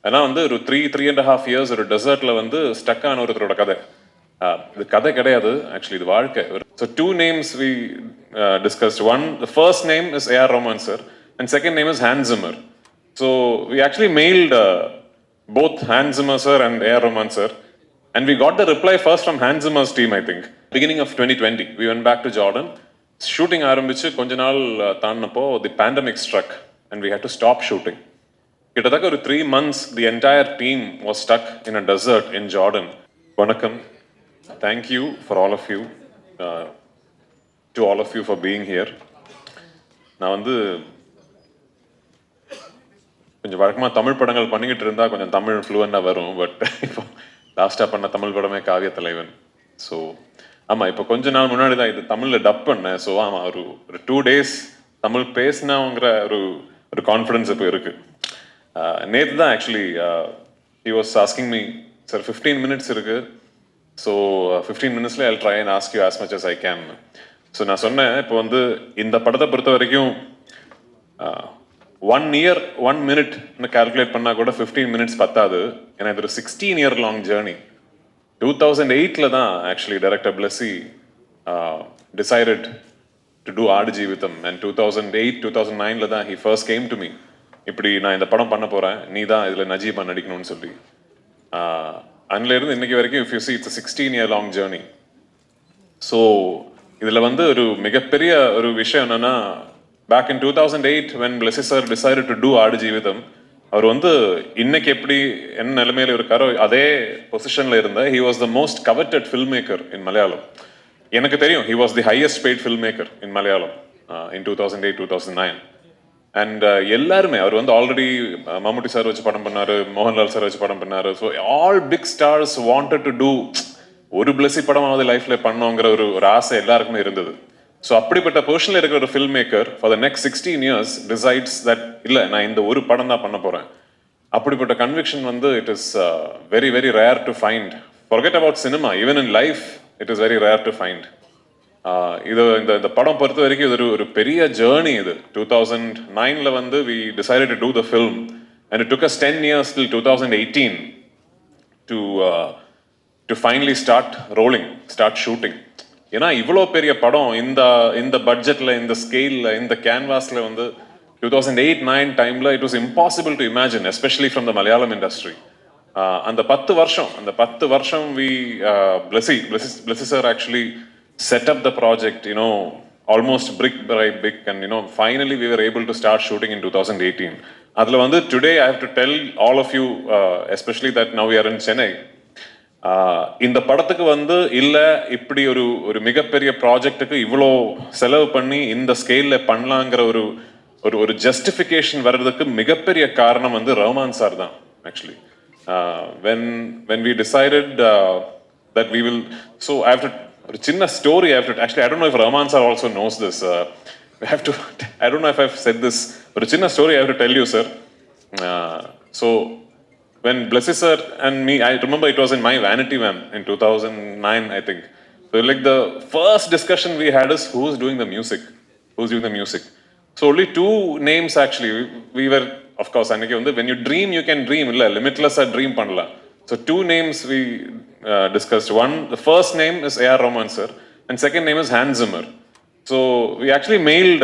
ஏன்னா வந்து ஒரு 3.5 years ஒரு டெசர்ட்ல வந்து ஸ்டக் ஆன ஒருத்தரோட கதை. இது கதை கிடையாது, ஆக்சுவலி இது வாழ்க்கை. So 2 names we discussed. One, the first name is A.R. Rahman sir, and second name is Hans Zimmer. So we actually mailed both Hans Zimmer sir and A.R. Rahman sir, and we got the reply first from Hans Zimmer's team, I think. Beginning of 2020, we went back to Jordan. Shooting ஆரம்பிச்சு கொஞ்ச நாள் தாண்டினப்போ the pandemic struck and we had to stop shooting. கிட்டத்தட்ட ஒரு 3 months the entire team was stuck in a desert in Jordan. வணக்கம். Thank you for all of you, to all of you for being here. நான் வந்து கொஞ்சம் வழக்கமாக தமிழ் படங்கள் பண்ணிக்கிட்டு இருந்தால் கொஞ்சம் தமிழ் ஃப்ளூவெண்டாக வரும். பட் இப்போ லாஸ்ட்டாக பண்ண தமிழ் படமே காவிய தலைவன். ஸோ ஆமாம், இப்போ கொஞ்ச நாள் முன்னாடி தான் இது தமிழில் டப் பண்ணேன். ஸோ ஆமாம், ஒரு 2 days தமிழ் பேசினாங்கிற ஒரு கான்ஃபிடன்ஸ் இப்போ இருக்குது. நேற்று தான் actually he was asking me, sir 15 minutes இருக்குது, so 15 minutesல I'll try and ask you as much as I can. So நான் சொன்னேன், இப்போ வந்து இந்த படத்தை பொறுத்த வரைக்கும் 1 year 1 minute கால்குலேட் பண்ணால் கூட 15 minutes பத்தாது. ஏன்னா இது ஒரு 16-year long journey. 2008ல தான் actually director Blessy decided to do aadujeevitham, and 2008-2009ல தான் he first came to me. இப்படி நான் இந்த படம் பண்ண போகிறேன், நீ தான் இதில் நஜீபா நடிக்கணும்னு சொல்லி. அதுலேருந்து இன்னைக்கு வரைக்கும் if you see it's a 16-year long journey. So இதில் வந்து ஒரு மிகப்பெரிய ஒரு விஷயம் என்னன்னா, back in 2008 when Blessy sir decided to do aadujeevitham, அவர் வந்து இன்னைக்கு எப்படி என்ன நிலைமையில இருக்காரோ அதே பொசிஷன்ல இருந்த he was the most coveted filmmaker in Malayalam. எனக்கு தெரியும் he was the highest paid filmmaker in Malayalam in 2008-2009. And எல்லாருமே அவர் வந்து ஆல்ரெடி மம்முட்டி சார் வச்சு படம் பண்ணாரு, மோகன்லால் சார் வச்சு படம் பண்ணாரு. So all big stars wanted to do ஒரு பிளஸி படமாவது லைஃப்ல பண்ணோங்கிற ஒரு ஆசை எல்லாருக்குமே இருந்தது. ஸோ அப்படிப்பட்ட பொசிஷன்ல இருக்கிற ஒரு film maker for the next 16 years decides that இல்லை நான் இந்த ஒரு படம் தான் பண்ண போறேன். அப்படிப்பட்ட கன்விக்ஷன் வந்து it is very very rare to find. Forget about cinema, even in life it is very rare to find. இது இந்த படம் பொறுத்த வரைக்கும் இது ஒரு பெரிய ஜேர்னி. இது 2009ல வந்து we decided to do the film and it took us 10 years till 2018 to finally start rolling, start shooting. ஏன்னா இவ்வளோ பெரிய படம் இந்த பட்ஜெட்ல, இந்த ஸ்கேல்ல, இந்த கேன்வாஸ்ல வந்து 2008-9 டைம்ல it was impossible to imagine, especially from the Malayalam industry. அந்த 10 வருஷம் we Blessy sir actually set up the project, almost brick by brick, and finally we were able to start shooting in 2018. Adla vandu today I have to tell all of you, especially that now we are in Chennai, இந்த படத்துக்கு வந்து இல்ல இப்படி ஒரு மிகப்பெரிய ப்ராஜெக்ட்டுக்கு இவ்வளோ செலவு பண்ணி இந்த ஸ்கேல்ல பண்ணலாங்கிற ஒரு ஜஸ்டிஃபிகேஷன் வர்றதுக்கு மிகப்பெரிய காரணம் வந்து ரஹ்மான் சார் தான். Actually when we decided that we will, so I have to ஒரு சின்ன story actually I don't know if Rahman sir also knows this. I don't know if I've said this. ஒரு சின்ன story I have to tell you, sir. So when Blessy sir and me, I remember it was in my vanity van in 2009, I think. So like the first discussion we had is who's doing the music. So only 2 names actually. We were, of course, அன்னைக்கு வந்து when you dream you can dream, இல்ல limitless-ஆ dream பண்ணலாம். So 2 names we discussed. One, the first name is A.R. Rahman sir, and second name is Hans Zimmer. So we actually mailed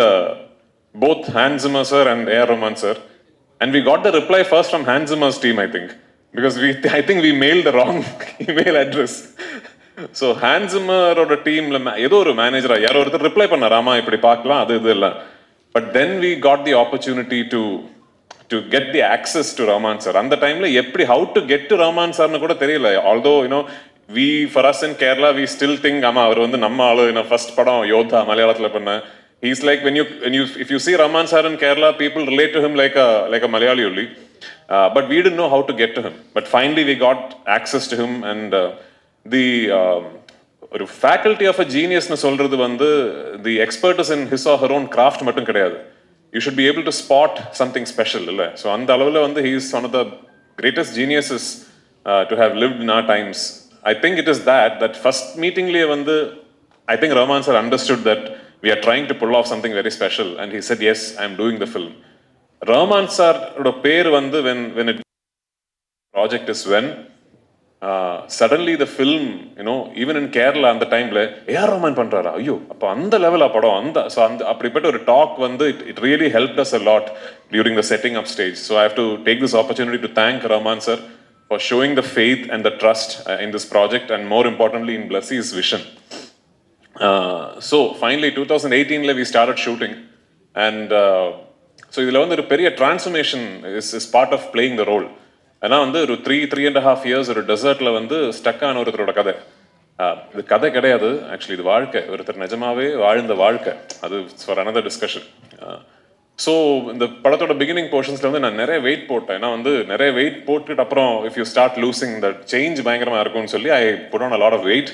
both Hans Zimmer sir and A.R. Rahman sir, and we got the reply first from Hans Zimmer's team, I think, because I think we mailed the wrong email address. So Hans Zimmer oda team la ஏதோ ஒரு மேனேஜரா யாரோ ஒருத்தர் reply பண்ணாராமா, இப்படி பார்க்கலாம் அது இது இல்லை. But then we got the opportunity to get the access to Rahman sir. அந்த டைம்ல எப்படி how to get to Rahman sir னு கூட தெரியல. Although we, for us in Kerala, we still think ஆமா அவர் வந்து நம்ம ஆளு. ஃபர்ஸ்ட் படம் யோதா மலையாளத்துல பண்ண. He's like when you if you see Rahman sir in Kerala, people relate to him like a Malayali only. But we didn't know how to get to him. But finally we got access to him, and the ஒரு faculty of a genius னு சொல்றது வந்து the expert is in his or her own craft மட்டும் கிடையாது. You should be able to spot something special, illa. So அந்த அளவுல வந்து he is one of the greatest geniuses to have lived in our times. I think it is that first meeting liye vandu I think Rahman sir understood that we are trying to pull off something very special, and he said yes, I am doing the film. Rahman sir oda per vandu when it project is when suddenly the film, even in Kerala அந்த டைம்ல AR Rahman பண்றாரா, ஐயோ அப்போ அந்த லெவலா படம், அந்த so அந்த அப்படிப்பட்ட ஒரு டாக் வந்து it really helped us a lot during the setting up stage. So I have to take this opportunity to thank Rahman sir for showing the faith and the trust in this project, and more importantly in Blessie's vision. So finally 2018 we started shooting, and so இதுல வந்து ஒரு பெரிய transformation is part of playing the role. ஏன்னா வந்து ஒரு 3.5 years ஒரு டெசர்ட்ல வந்து stuck ஆன ஒருத்தரோட கதை. இது கதை கிடையாது, ஆக்சுவலி இது வாழ்க்கை, ஒருத்தர் நிஜமாவே வாழ்ந்த வாழ்க்கை. அது ஃபார் அனதர் டிஸ்கஷன். ஸோ இந்த படத்தோட பிகினிங் போர்ஷன்ஸ்ல வந்து நான் நிறைய வெயிட் போட்டேன். ஏன்னா வந்து நிறைய வெயிட் போட்டுட்டு அப்புறம் if you start losing the change பயங்கரமா இருக்கும்னு சொல்லி I put on a lot of weight.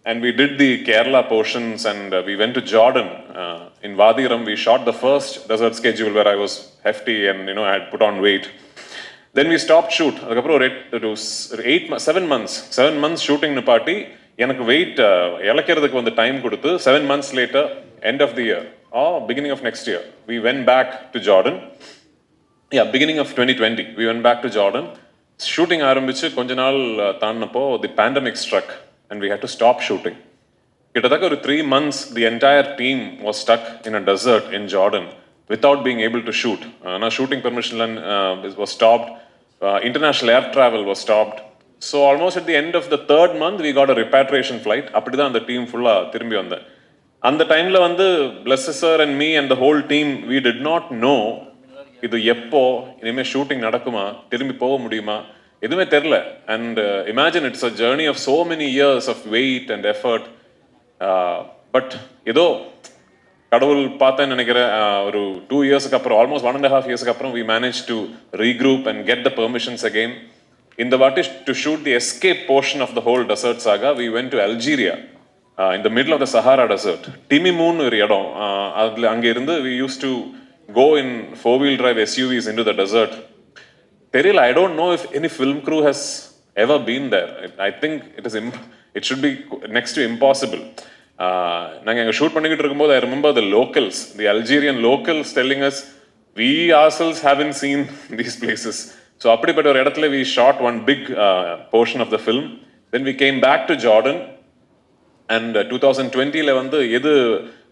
And we did the Kerala portions, and we went to Jordan. In Vadiram, we shot the first desert schedule where I was hefty and I had put on weight. Then we stopped shoot. அதுக்கப்புறம் ஒரு 7 months shooting நிப்பாட்டி எனக்கு wait இழக்கிறதுக்கு வந்து time கொடுத்து 7 months later, end of the year or beginning of next year, we went back to Jordan. Beginning of 2020, we went back to Jordan. Shooting ஆரம்பிச்சு கொஞ்ச நாள் தாண்டினப்போ the pandemic struck and we had to stop shooting. கிட்டத்தட்ட ஒரு 3 months the entire team was stuck in a desert in Jordan without being able to shoot. Shooting permission was stopped. International air travel was stopped. So almost at the end of the 3rd month, we got a repatriation flight. அப்படிதான் அந்த team ஃபுல்லா திரும்பி வந்தேன். அந்த டைம்ல வந்து Blessed sir and me and the whole team, we did not know இது எப்போ இனிமே ஷூட்டிங் நடக்குமா, திரும்பி போக முடியுமா, எதுவுமே தெரியல. And imagine it's a journey of so many years of wait and effort. But ஏதோ கடவுள் பார்த்தேன்னு நினைக்கிறேன், ஒரு 2 yearsக்கு அப்புறம், ஆல்மோஸ்ட் 1.5 yearsக்கு அப்புறம் we managed to regroup and get the permissions again. இந்த வாட்டி to shoot the escape portion of the whole desert saga, we went to Algeria, in the middle of the Sahara desert. Timimoun ஒரு இடம், அதுல அங்க இருந்து we used to go in 4-wheel drive SUVs into the desert. தெரியல, I don't know if any film crew has ever been there. I think it should be next to impossible. நாங்கள் அங்கே shoot பண்ணிக்கிட்டு இருக்கும்போது I remember the locals, the Algerian locals telling us we ourselves haven't seen these places. So அப்படிப்பட்ட ஒரு இடத்துல we shot one big portion of the film. Then we came back to Jordan, and 2020ல வந்து எது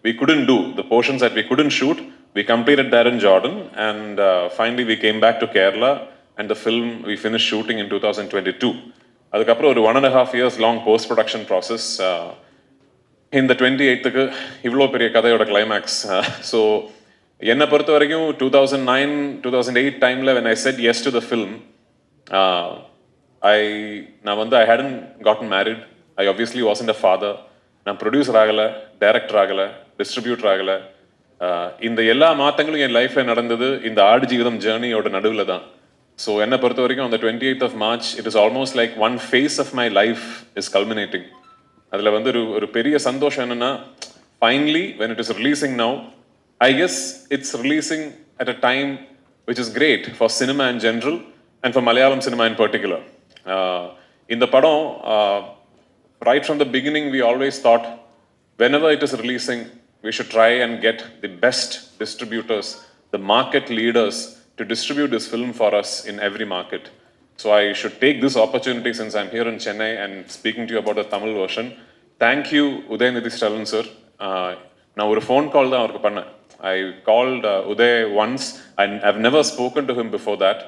we couldn't do, the portions that we couldn't shoot, we completed that in Jordan, and finally we came back to Kerala, and the film we finished shooting in 2022. அதுக்கப்புறம் ஒரு 1.5 years long post production process. இந்த 28க்கு இவ்வளோ பெரிய கதையோட climax. So என்னை பொறுத்த வரைக்கும் 2009-2008 டைமில் when I said yes to the film, நான் வந்து I hadn't gotten married. I obviously wasn't a father. நான் ப்ரொடியூசர் ஆகலை, டைரக்டர் ஆகலை, டிஸ்ட்ரிபியூட்டர் ஆகலை. இந்த எல்லா மாற்றங்களும் என் லைஃப்பில் நடந்தது இந்த ஆடு ஜீவிதம் ஜேர்னியோட நடுவில் தான். ஸோ என்னை பொறுத்த வரைக்கும் அந்த 28th of March, it is almost like one phase of my life is culminating. அதில் வந்து ஒரு பெரிய சந்தோஷம் என்னன்னா, finally when it is releasing now, I guess it's releasing at a time which is great for cinema in general and for Malayalam cinema in particular. இந்த படம், right from the beginning we always thought whenever it is releasing, we should try and get the best distributors, the market leaders, to distribute this film for us in every market. So I should take this opportunity, since I'm here in Chennai and speaking to you about the Tamil version. Thank you, Uday sir. நான் ஒரு phone call தான் அவருக்கு பண்ணேன். I called Uday once, and I've never spoken to him before that.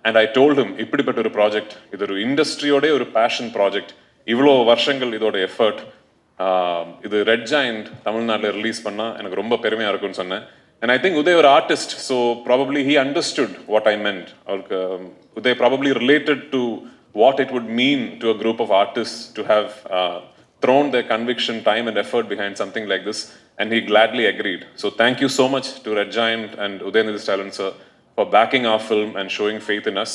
And I told him, இப்படிப்பட்ட ஒரு project, இது ஒரு இண்டஸ்ட்ரியோட ஒரு பேஷன் ப்ராஜெக்ட், இவ்வளோ வருஷங்கள் இதோட எஃபர்ட், இது ரெட் ஜாயிண்ட் தமிழ்நாட்டில் ரிலீஸ் பண்ணால் எனக்கு ரொம்ப பெருமையாக இருக்கும்னு சொன்னேன். And I think Uday was an artist, so probably he understood what I meant. Uday probably related to what it would mean to a group of artists to have thrown their conviction, time and effort behind something like this, and he gladly agreed. So thank you so much to Red Giant and Uday sir for backing our film and showing faith in us.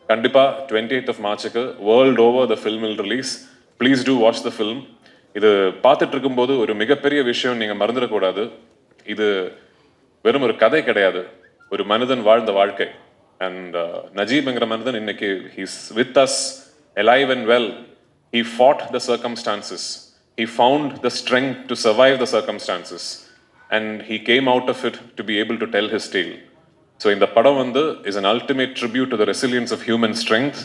Kandipa 28th of March, world over the film will release. Please do watch the film. இது பார்த்துட்டு இருக்கும்போது ஒரு மிகப்பெரிய விஷயம் நீங்கள் மறந்துடக்கூடாது. இது வெறும் ஒரு கதை கிடையாது, ஒரு மனிதன் வாழ்ந்த வாழ்க்கை. அண்ட் நஜீப்ங்கிற மனிதன் இன்னைக்கு he's with us, alive and well. He fought the circumstances. He found the strength to survive the circumstances. And he came out of it to be able to tell his tale. So இந்த படம் வந்து is an ultimate tribute to the resilience of human strength,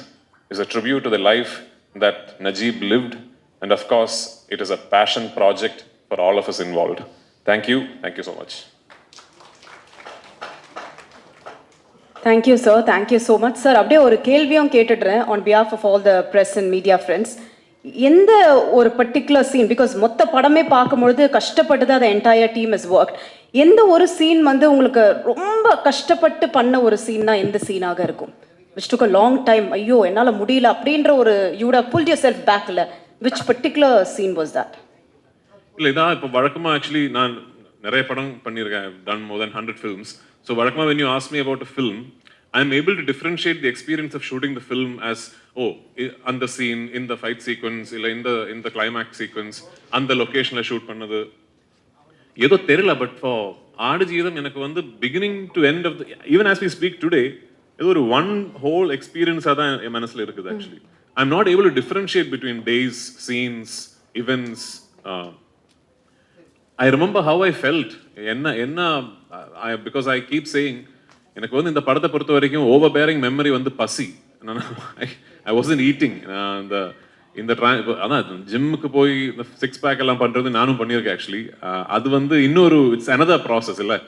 is a tribute to the life that Najeeb lived, and of course it is a passion project for all of us involved. Thank you so much. Thank you sir, thank you so much sir. அப்படியே ஒரு கேள்வியும் கேட்டுடுறேன் on behalf of all the press and media friends. எந்த ஒரு particular scene, because மொத்த படமே பார்க்கும்பொழுது கஷ்டப்பட்டு தான் the entire team has worked. எந்த ஒரு சீன் வந்து உங்களுக்கு ரொம்ப கஷ்டப்பட்டு பண்ண ஒரு சீன்னா எந்த சீனாக இருக்கும்? which took a long time, ஐயோ என்னால் முடியல அப்படின்ற ஒரு you would have pulled yourself back இல்ல, which particular scene was that? இல்லை இதான் இப்போ வழக்கமாக ஆக்சுவலி நான் நிறைய படம் பண்ணியிருக்கேன், done more than 100 films. So வழக்கமாக when you ask me about a film, I'm able to differentiate the experience of shooting the film as, oh, on the scene, in the fight sequence, இல்லை in the climax sequence, அந்த லொக்கேஷனில் shoot பண்ணது ஏதோ தெரியல. But for Aadujeevitham எனக்கு வந்து beginning to end of even as we speak today ஏதோ ஒரு ஒன் ஹோல் எக்ஸ்பீரியன்ஸாக தான் என் மனசில் இருக்குது. Actually I am not able to differentiate between days, scenes, events. I remember how I felt. Because I keep saying, எனக்கு வந்து இந்த படத்தை பொறுத்த வரைக்கும் ஓவர் பேரிங் மெமரி வந்து பசி. I wasn't eating. இந்த அதான் ஜிம்முக்கு போய் இந்த 6 பேக் எல்லாம் பண்ணுறது நானும் பண்ணியிருக்கேன் ஆக்சுவலி. அது வந்து இன்னொரு இட்ஸ் another ப்ராசஸ் இல்லை.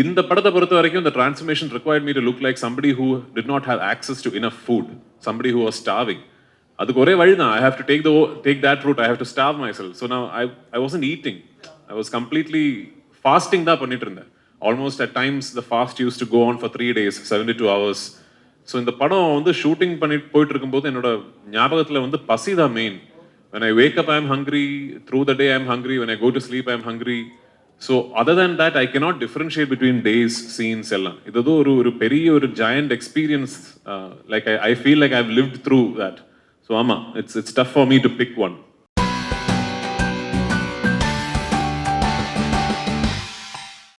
இந்த படத்தை பொறுத்த வரைக்கும் the transformation required me to look like somebody who did not have access to enough food, somebody who was starving. அதுக்கு ஒரே வழி தான், I have to take that route, I have to starve myself. So now I wasn't eating. I was completely fasting தான் பண்ணிட்டு இருந்தேன். Almost at times the fast used to go on for 3 days, 72 hours. So இந்த படம் வந்து shooting பண்ணிட்டு போயிட்டு இருக்கும்போது என்னோட ஞாபகத்தில் வந்து பசி தான் main. when I wake up I am hungry, through the day I am hungry, when I go to sleep I am hungry. So other than that I cannot differentiate between days, scenes எல்லாம். இது ஒரு பெரிய ஒரு giant experience. Like I feel like I've lived through that. So ஆமா, it's tough for me to pick one.